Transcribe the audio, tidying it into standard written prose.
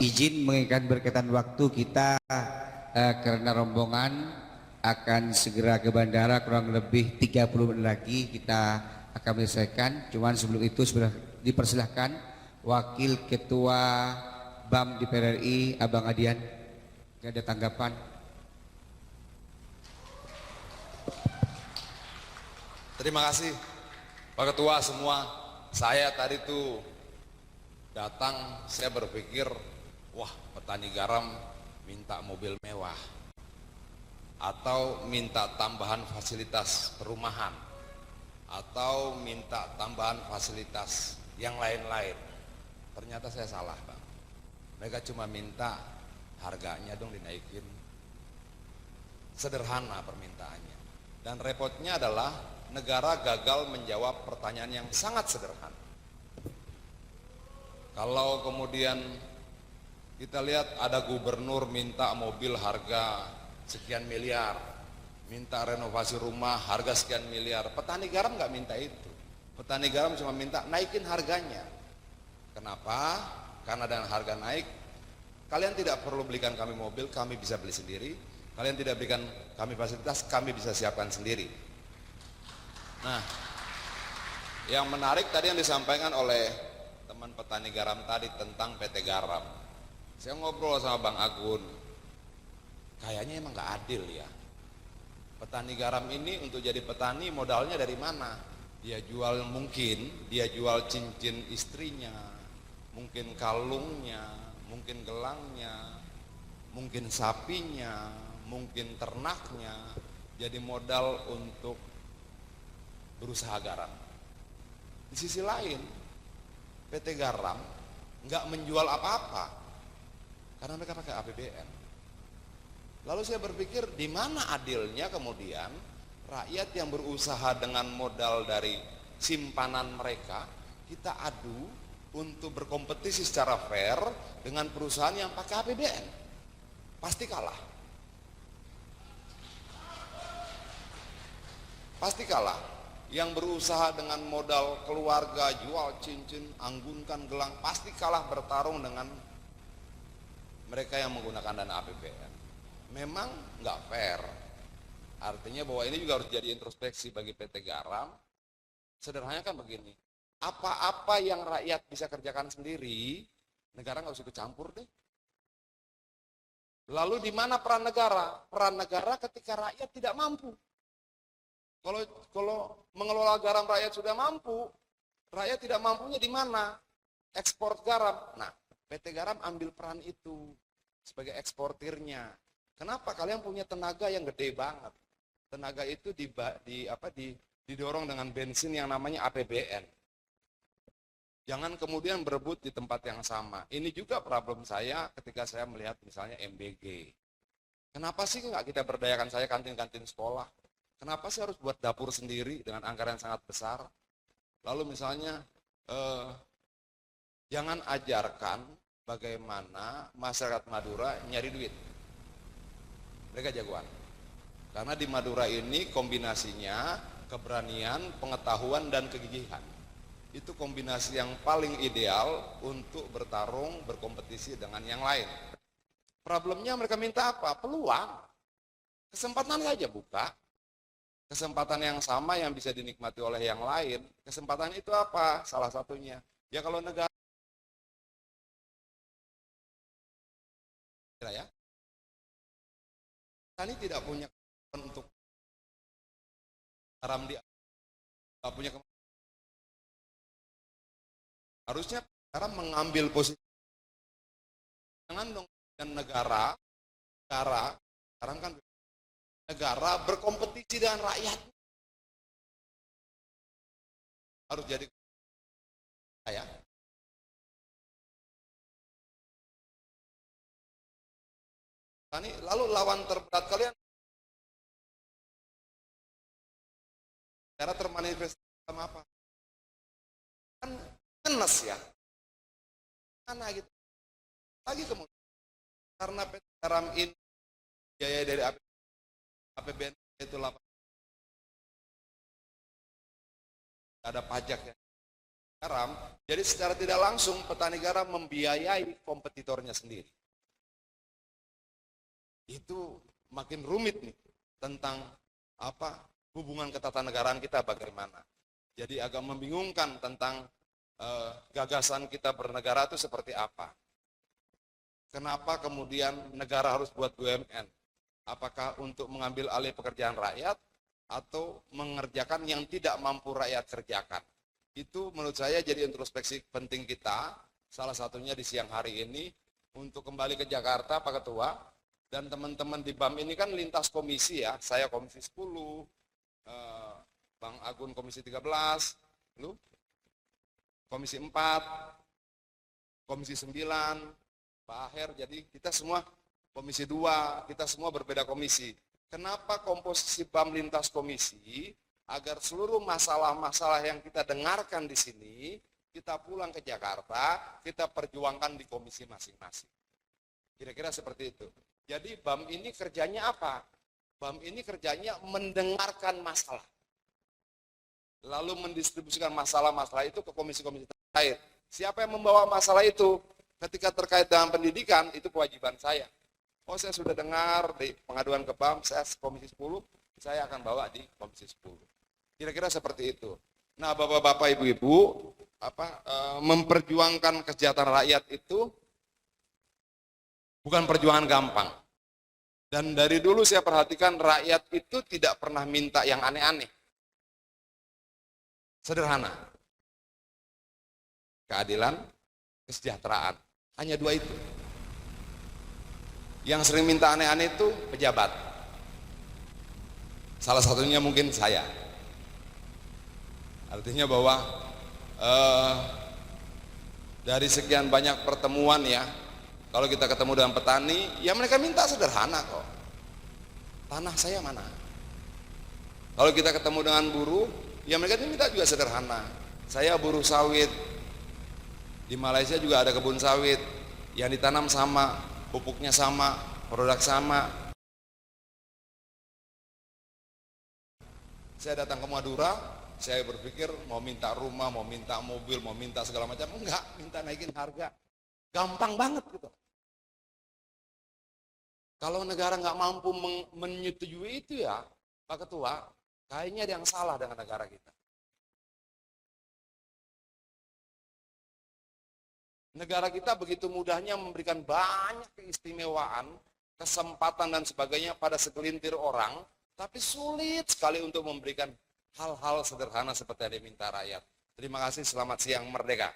izin mengingatkan berkaitan waktu kita karena rombongan akan segera ke bandara, kurang lebih 30 menit lagi kita akan menyelesaikan. Cuman sebelum itu sudah dipersilahkan Wakil Ketua BAM di PRRI Abang Adian, ada tanggapan. Terima kasih Pak Ketua semua. Saya tadi tuh datang, saya berpikir, wah petani garam minta mobil mewah atau minta tambahan fasilitas perumahan atau minta tambahan fasilitas yang lain-lain. Ternyata saya salah, Bang. Mereka cuma minta harganya dong dinaikin. Sederhana permintaannya. Dan repotnya adalah negara gagal menjawab pertanyaan yang sangat sederhana. Kalau kemudian kita lihat ada gubernur minta mobil harga sekian miliar, minta renovasi rumah harga sekian miliar, petani garam nggak minta itu. Petani garam cuma minta naikin harganya. Kenapa? Karena dengan harga naik, kalian tidak perlu belikan kami mobil, kami bisa beli sendiri. Kalian tidak berikan kami fasilitas, kami bisa siapkan sendiri. Nah, yang menarik tadi yang disampaikan oleh teman petani garam tadi tentang PT Garam. Saya ngobrol sama Bang Agun, kayaknya emang nggak adil ya. Petani garam ini untuk jadi petani modalnya dari mana? Dia jual dia jual cincin istrinya, mungkin kalungnya, mungkin gelangnya, mungkin sapinya, mungkin ternaknya, jadi modal untuk berusaha garam. Di sisi lain, PT Garam nggak menjual apa-apa karena mereka pakai APBN. Lalu saya berpikir, di mana adilnya kemudian rakyat yang berusaha dengan modal dari simpanan mereka kita adu untuk berkompetisi secara fair dengan perusahaan yang pakai APBN? Pasti kalah. Pasti kalah. Yang berusaha dengan modal keluarga, jual cincin, anggunkan gelang, pasti kalah bertarung dengan mereka yang menggunakan dana APBN. Memang nggak fair. Artinya bahwa ini juga harus jadi introspeksi bagi PT Garam. Sederhananya kan begini, apa-apa yang rakyat bisa kerjakan sendiri, negara nggak usah ikut campur deh. Lalu di mana peran negara? Peran negara ketika rakyat tidak mampu. Kalau mengelola garam rakyat sudah mampu, rakyat tidak mampunya di mana? Ekspor garam. Nah, PT Garam ambil peran itu sebagai eksportirnya. Kenapa? Kalian punya tenaga yang gede banget. Tenaga itu didorong dengan bensin yang namanya APBN. Jangan kemudian berebut di tempat yang sama. Ini juga problem saya ketika saya melihat misalnya MBG. Kenapa sih nggak kita berdayakan saya kantin-kantin sekolah? Kenapa sih harus buat dapur sendiri dengan anggaran yang sangat besar? Lalu misalnya, jangan ajarkan bagaimana masyarakat Madura nyari duit. Mereka jagoan. Karena di Madura ini kombinasinya keberanian, pengetahuan, dan kegigihan. Itu kombinasi yang paling ideal untuk bertarung, berkompetisi dengan yang lain. Problemnya mereka minta apa? Peluang. Kesempatan saja buka. Kesempatan yang sama yang bisa dinikmati oleh yang lain. Kesempatan itu apa? Salah satunya. Ya kalau negara ya, ini tidak punya untuk garam di punya harusnya negara mengambil posisi. Jangan dong negara sekarang kan negara berkompetisi dengan rakyat. Harus jadi ya. Lalu lawan terberat kalian cara termanifestasi sama apa? Kan ngenes ya. Mana gitu. Lagi kemudian karena PT Garam ini biaya dari APBN itu 8, ada pajak ya, garam, jadi secara tidak langsung petani garam membiayai kompetitornya sendiri. Itu makin rumit nih tentang hubungan ketatanegaraan kita bagaimana. Jadi agak membingungkan tentang gagasan kita bernegara itu seperti apa. Kenapa kemudian negara harus buat BUMN? Apakah untuk mengambil alih pekerjaan rakyat atau mengerjakan yang tidak mampu rakyat kerjakan? Itu menurut saya jadi introspeksi penting kita, salah satunya di siang hari ini, untuk kembali ke Jakarta Pak Ketua, dan teman-teman di BAM ini kan lintas komisi ya, saya komisi 10, Bang Agun komisi 13, lu komisi 4, komisi 9, Pak Aher, jadi kita semua komisi 2, kita semua berbeda komisi. Kenapa komposisi BAM lintas komisi? Agar seluruh masalah-masalah yang kita dengarkan di sini, kita pulang ke Jakarta, kita perjuangkan di komisi masing-masing. Kira-kira seperti itu. Jadi BAM ini kerjanya apa? BAM ini kerjanya mendengarkan masalah. Lalu mendistribusikan masalah-masalah itu ke komisi-komisi terkait. Siapa yang membawa masalah itu? Ketika terkait dengan pendidikan, itu kewajiban saya. Oh, saya sudah dengar di pengaduan ke BAM, saya komisi 10, saya akan bawa di komisi 10. Kira-kira seperti itu. Nah, Bapak-bapak, Ibu-ibu, memperjuangkan kesejahteraan rakyat itu bukan perjuangan gampang. Dan dari dulu saya perhatikan rakyat itu tidak pernah minta yang aneh-aneh. Sederhana. Keadilan, kesejahteraan. Hanya dua itu. Yang sering minta aneh-aneh itu pejabat. Salah satunya mungkin saya. Artinya bahwa dari sekian banyak pertemuan ya, kalau kita ketemu dengan petani, ya mereka minta sederhana kok. Tanah saya mana? Kalau kita ketemu dengan buruh, ya mereka minta juga sederhana. Saya buruh sawit. Di Malaysia juga ada kebun sawit. Yang ditanam sama, pupuknya sama, produk sama. Saya datang ke Madura, saya berpikir mau minta rumah, mau minta mobil, mau minta segala macam. Enggak, minta naikin harga. Gampang banget gitu. Kalau negara nggak mampu menyetujui itu ya, Pak Ketua, kayaknya ada yang salah dengan negara kita. Negara kita begitu mudahnya memberikan banyak keistimewaan, kesempatan dan sebagainya pada segelintir orang, tapi sulit sekali untuk memberikan hal-hal sederhana seperti yang diminta rakyat. Terima kasih, selamat siang, merdeka.